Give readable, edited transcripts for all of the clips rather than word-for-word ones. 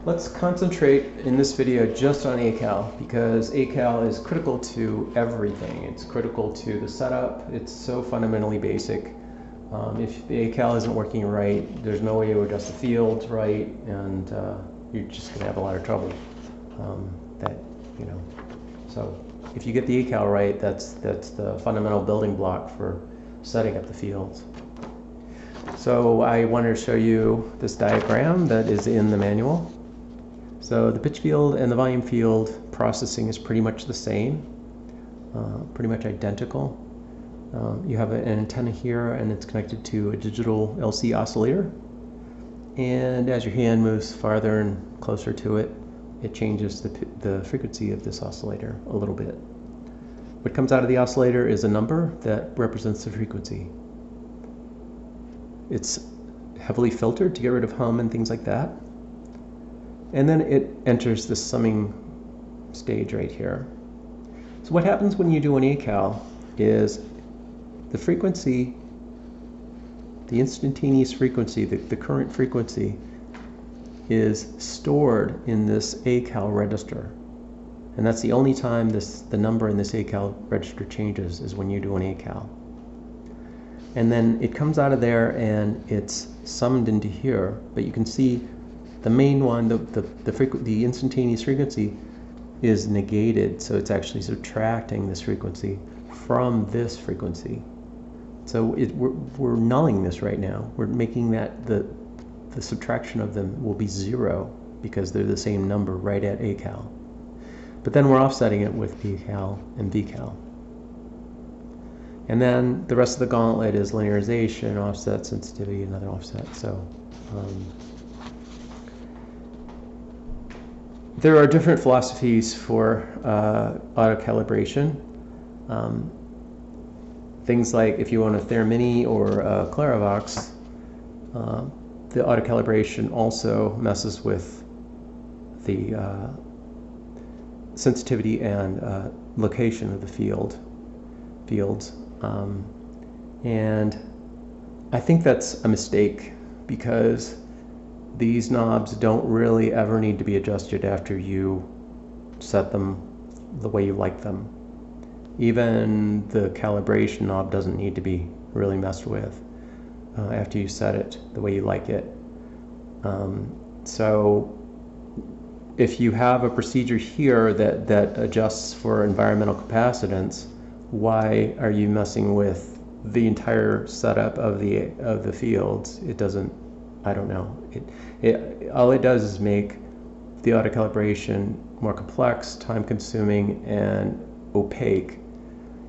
Let's concentrate in this video just on ACAL because ACAL is critical to everything. It's critical to the setup. It's so fundamentally basic. If the ACAL isn't working right, there's no way to adjust the fields right, and you're just going to have a lot of trouble. So if you get the ACAL right, that's the fundamental building block for setting up the fields. So I wanted to show you this diagram that is in the manual. So the pitch field and the volume field processing is pretty much the same, pretty much identical. You have an antenna here and it's connected to a digital LC oscillator. And as your hand moves farther and closer to it, it changes the frequency of this oscillator a little bit. What comes out of the oscillator is a number that represents the frequency. It's heavily filtered to get rid of hum and things like that. And then it enters the summing stage right here. So what happens when you do an ACAL is the frequency, the instantaneous frequency, the current frequency is stored in this ACAL register. And that's the only time the number in this ACAL register changes, is when you do an ACAL. And then it comes out of there and it's summed into here, but you can see the main one, the instantaneous frequency, is negated, so it's actually subtracting this frequency from this frequency. So we're nulling this right now. We're making that the subtraction of them will be 0 because they're the same number right at ACAL. But then we're offsetting it with PCAL and VCAL. And then the rest of the gauntlet is linearization, offset, sensitivity, another offset. So there are different philosophies for auto-calibration. Things like if you own a Theramini or a Clarivox, the auto-calibration also messes with the sensitivity and location of the fields. And I think that's a mistake because these knobs don't really ever need to be adjusted after you set them the way you like them. Even the calibration knob doesn't need to be really messed with after you set it the way you like it. So if you have a procedure here that adjusts for environmental capacitance, why are you messing with the entire setup of the fields? It doesn't, I don't know. All it does is make the auto-calibration more complex, time-consuming, and opaque.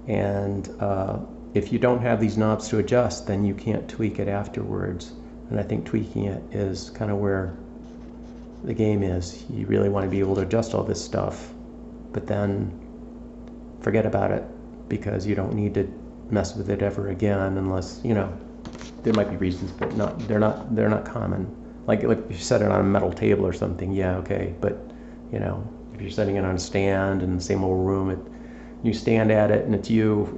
And if you don't have these knobs to adjust, then you can't tweak it afterwards. And I think tweaking it is kind of where the game is. You really want to be able to adjust all this stuff, but then forget about it because you don't need to mess with it ever again unless, you know, there might be reasons, but they're not common. Like if you set it on a metal table or something, yeah, okay. But you know, if you're setting it on a stand in the same old room, you stand at it and it's you.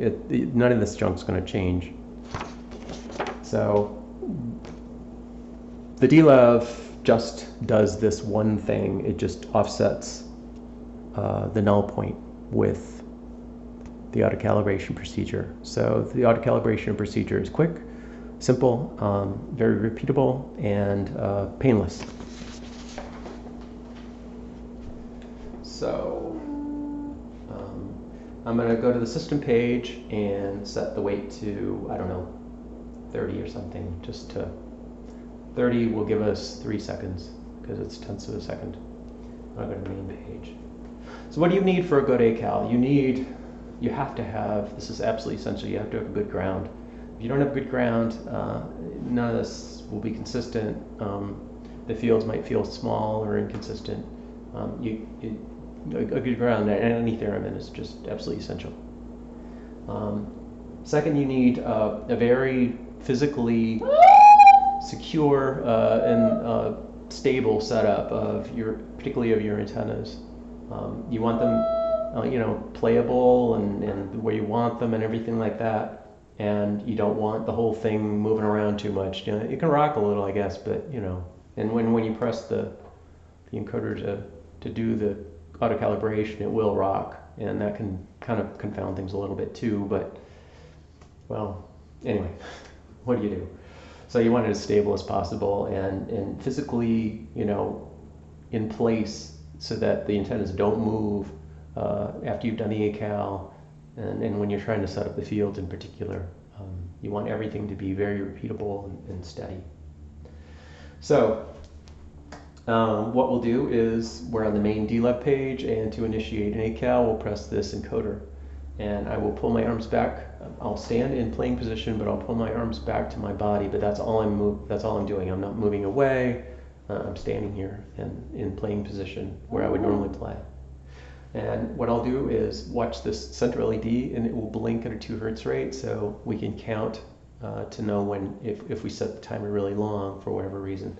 None of this junk's going to change. So the D-Lev just does this one thing. It just offsets the null point with the auto-calibration procedure. So the auto-calibration procedure is quick, simple, very repeatable, and painless. So I'm going to go to the system page and set the weight to, I don't know, 30 or something. Just to 30 will give us 3 seconds because it's tenths of a second. I'll go to the main page. So what do you need for a good ACAL? You have to have, this is absolutely essential, you have to have a good ground. If you don't have good ground, none of this will be consistent. The fields might feel small or inconsistent. A good ground at any theremin is just absolutely essential. Second, you need a very physically secure and stable setup of particularly of your antennas. You want them, you know, playable and where you want them and everything like that. And you don't want the whole thing moving around too much. You know, it can rock a little, I guess, but you know. And when you press the the encoder to do the auto calibration, it will rock, and that can kind of confound things a little bit too. But well, anyway, what do you do? So you want it as stable as possible and physically, you know, in place so that the antennas don't move after you've done the ACAL, and when you're trying to set up the fields in particular. You want everything to be very repeatable and steady. So what we'll do is we're on the main D-Lev page, and to initiate an ACAL, we'll press this encoder. And I will pull my arms back. I'll stand in playing position, but I'll pull my arms back to my body. But that's all I'm doing. I'm not moving away. I'm standing here and in playing position where I would normally play. And what I'll do is watch this center LED, and it will blink at a 2 Hertz rate, so we can count to know when, if we set the timer really long for whatever reason,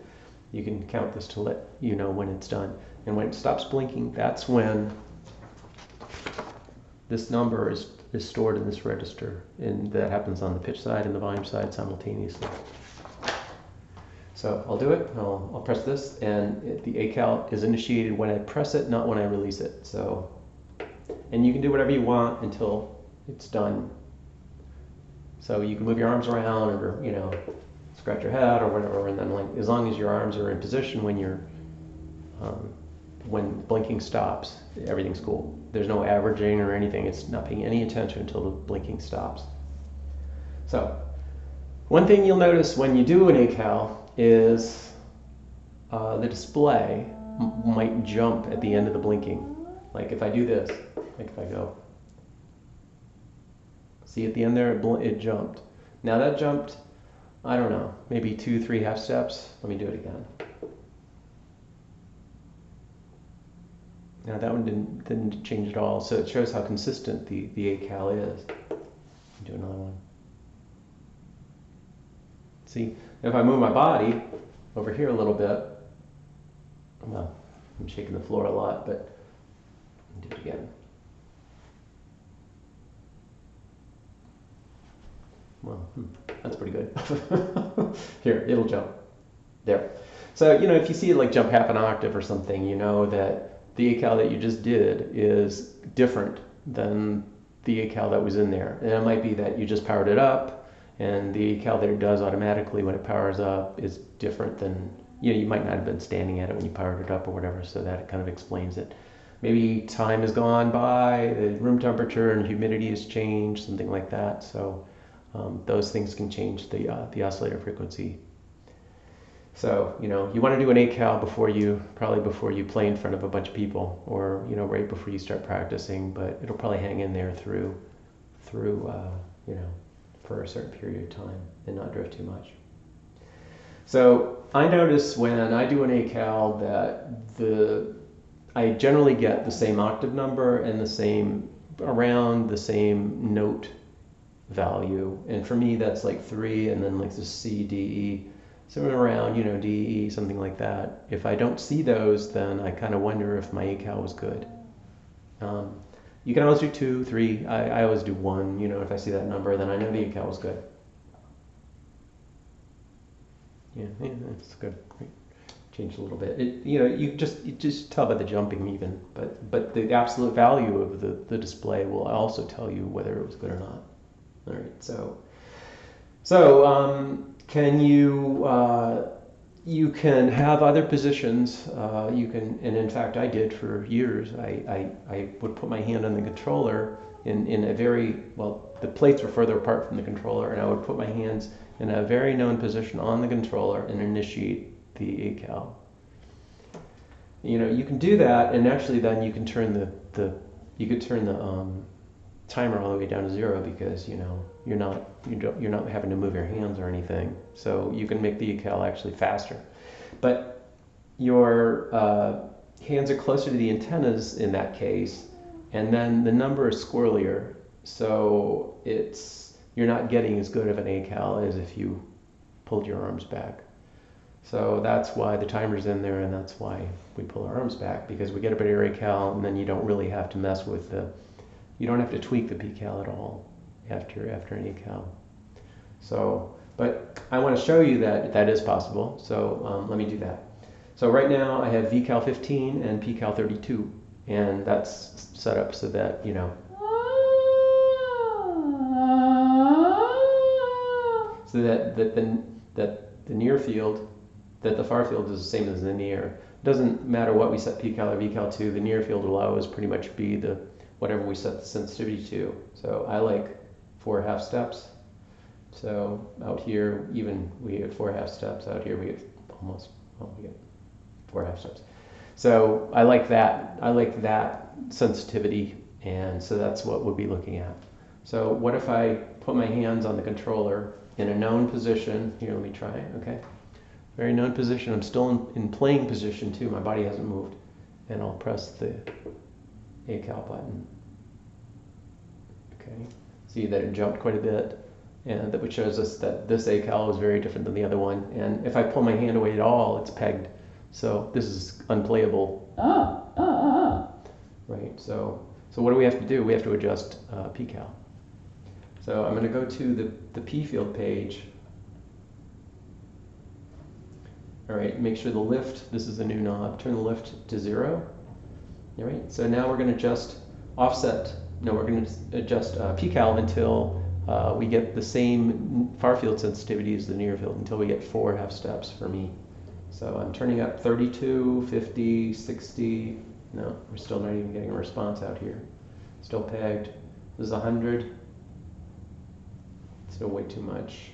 you can count this to let you know when it's done. And when it stops blinking, that's when this number is stored in this register, and that happens on the pitch side and the volume side simultaneously. So I'll do it, I'll press this, and the ACAL is initiated when I press it, not when I release it. So, and you can do whatever you want until it's done. So you can move your arms around, or, you know, scratch your head or whatever, and then, like, as long as your arms are in position when you're when blinking stops, everything's cool. There's no averaging or anything. It's not paying any attention until the blinking stops. So one thing you'll notice when you do an ACAL is the display might jump at the end of the blinking. Like if I do this, like if I go, see at the end there, it jumped. Now that jumped, I don't know, maybe 2-3 half steps. Let me do it again. Now that one didn't change at all, so it shows how consistent the ACAL is. Do another one. See, if I move my body over here a little bit, well, I'm shaking the floor a lot, but do it again. Well, that's pretty good. Here, it'll jump. There. So, you know, if you see it like jump half an octave or something, you know that the ACAL that you just did is different than the ACAL that was in there. And it might be that you just powered it up, and the ACAL that it does automatically when it powers up is different than, you know, you might not have been standing at it when you powered it up or whatever, so that kind of explains it. Maybe time has gone by, the room temperature and humidity has changed, something like that. So those things can change the oscillator frequency. So, you know, you want to do an ACAL probably before you play in front of a bunch of people, or, you know, right before you start practicing, but it'll probably hang in there through you know, for a certain period of time and not drift too much. So I notice when I do an ACAL that I generally get the same octave number and around the same note value. And for me, that's like 3, and then like the C, D, E, somewhere around, you know, D, E, something like that. If I don't see those, then I kind of wonder if my ACAL was good. You can always do 2, 3. I always do 1. You know, if I see that number, then I know the ACAL was good. Yeah, that's good. Great. Changed a little bit. You know, you just tell by the jumping even, but the absolute value of the display will also tell you whether it was good or not. All right, so can you can have other positions. You can, and in fact, I did for years. I would put my hand on the controller in a very, well, the plates were further apart from the controller, and I would put my hands in a very known position on the controller and initiate the ACAL. You know, you can do that, and actually then you can turn the timer all the way down to 0, because, you know, you're not having to move your hands or anything, so you can make the ACAL actually faster. But your hands are closer to the antennas in that case, and then the number is squirrelier, so you're not getting as good of an ACAL as if you pulled your arms back. So that's why the timer's in there, and that's why we pull our arms back, because we get a better ACAL, and then you don't really have to mess with you don't have to tweak the PCAL at all after an ACAL. So, but I want to show you that is possible, so let me do that. So right now I have VCal 15 and PCal 32, and that's set up so that, you know, so that the near field, that the far field is the same as the near. It doesn't matter what we set PCal or VCal to, the near field will always pretty much be the whatever we set the sensitivity to. So I like 4.5 steps. So out here, even we get 4.5 steps. Out here we get almost, well, we get 4.5 steps. So I like that. I like that sensitivity, and so that's what we'll be looking at. So what if I put my hands on the controller in a known position? Here, let me try it, okay? Very known position. I'm still in playing position too. My body hasn't moved. And I'll press the ACAL button. Okay, see that it jumped quite a bit, and that which shows us that this ACAL is very different than the other one. And if I pull my hand away at all, it's pegged. So this is unplayable. Right, so what do we have to do? We have to adjust PCal. So I'm going to go to the P field page. All right, make sure the lift, this is a new knob, turn the lift to 0. All right, so now we're going to adjust offset. No, we're going to adjust PCal until we get the same far field sensitivity as the near field, until we get 4.5 steps for me. So I'm turning up 32, 50, 60. No, we're still not even getting a response out here. Still pegged. This is 100. Still way too much.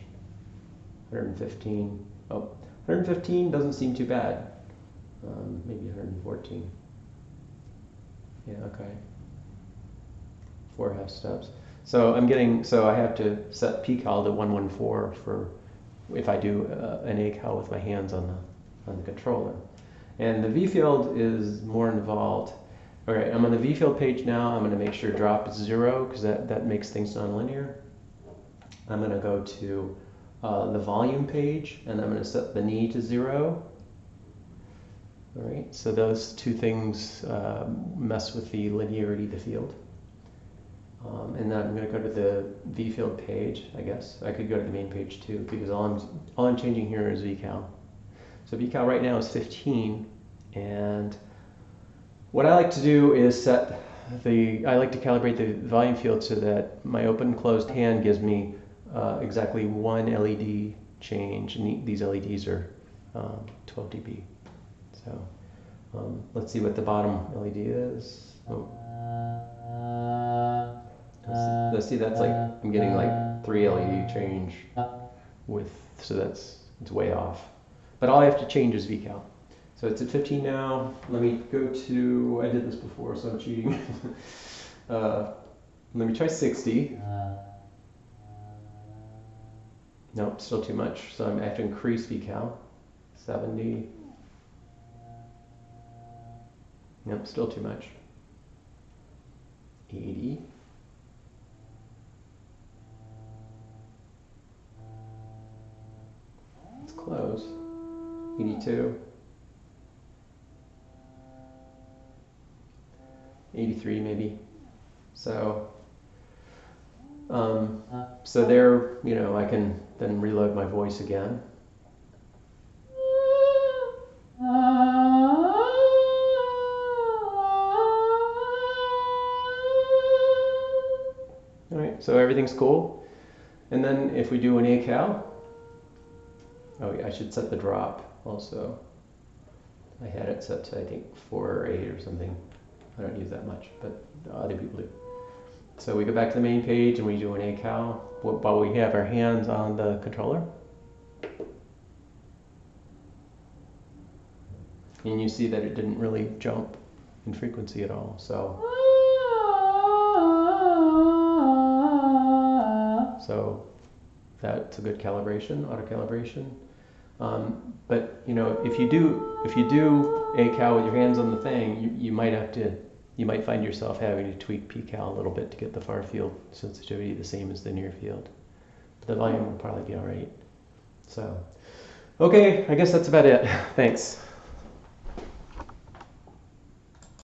115. Oh, 115 doesn't seem too bad. Maybe 114. Yeah, okay. 4.5 steps. So I'm getting, so I have to set PCal to 114 for if I do an ACAL with my hands on the controller. And the V field is more involved. All right, I'm on the V field page now. I'm going to make sure drop is 0 because that makes things nonlinear. I'm going to go to the volume page, and I'm going to set the knee to 0. All right, so those two things mess with the linearity of the field. And then I'm going to go to the V field page, I guess. I could go to the main page too, because all I'm changing here is VCal. So VCal right now is 15, and what I like to do is I like to calibrate the volume field so that my open closed hand gives me exactly 1 LED change, and these LEDs are 12 dB. So let's see what the bottom LED is. Oh. Let's see, that's like, I'm getting like 3 LED change so it's way off. But all I have to change is VCal. So it's at 15 now. Let me go to, I did this before, so I'm cheating. Let me try 60. Nope, still too much. So I have to increase VCal. 70. Nope, still too much. 80. It's close. 82. 83 maybe. So so there, you know, I can then reload my voice again. All right, so everything's cool. And then if we do an ACAL, oh yeah, I should set the drop also. I had it set to, I think, 4 or 8 or something. I don't use that much, but other people do. So we go back to the main page and we do an ACAL while we have our hands on the controller. And you see that it didn't really jump in frequency at all. So that's a good calibration, auto calibration. But you know, if you do ACAL with your hands on the thing, you might find yourself having to tweak PCal a little bit to get the far field sensitivity the same as the near field. But the volume will probably be all right. So, okay, I guess that's about it. Thanks.